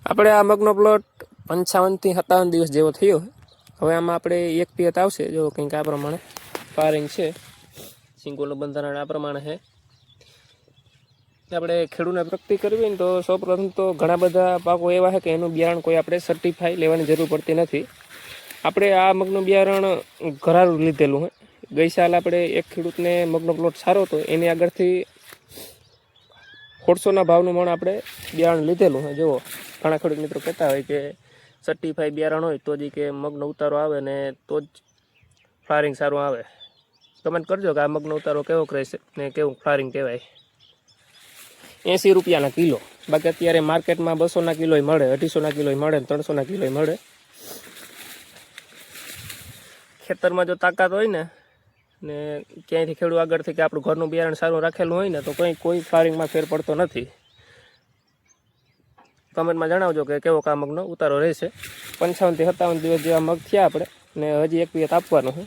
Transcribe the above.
આપણે આ મગનો પ્લોટ 55 થી 57 દિવસ જેવો થયો. હવે આમાં આપણે એક પિયત આવશે. જો કંઈક આ પ્રમાણે ફારિંગ છે. સિંગોનું બંધારણ આ પ્રમાણે છે. આપણે ખેડૂતને પ્રગતિ કરવી ને તો સૌપ્રથમ તો ઘણા બધા પાકો એવા છે કે એનું બિયારણ કોઈ આપણે સર્ટિફાઈ લેવાની જરૂર પડતી નથી. આપણે આ મગનું બિયારણ ઘરારું લીધેલું છે. ગઈ સાલ આપણે એક ખેડૂતને મગનો પ્લોટ સારો હતો એની આગળથી 150ના ભાવનું મણ આપણે બિયારણ લીધેલું છે. જુઓ, ઘણા ખેડૂત મિત્રો કહેતા હોય કે સર્ટિફાઈ બિયારણ હોય તો જ કે મગનો ઉતારો આવે ને તો જ ફ્લાવરિંગ સારું આવે. કમેન્ટ કરજો કે આ મગનો ઉતારો કેવો રહેશે ને કેવું ફ્લાવરિંગ કહેવાય. 80 રૂપિયાના કિલો. બાકી અત્યારે માર્કેટમાં 200ના કિલોય મળે, 250ના કિલોય મળે, 300ના કિલોય મળે. ખેતરમાં જો તાકાત હોય ને ક્યાંયથી ખેડૂત આગળથી કે આપણું ઘરનું બિયારણ સારું રાખેલું હોય ને તો કોઈ ફ્લાવરિંગમાં ફેર પડતો નથી. કમેન્ટમાં જણાવજો કે કેવો આ મગનો ઉતારો રહેશે. 55 થી 57 દિવસ જેવા મગ થયા આપણે ને હજી એક પિયત આપવાનું છે.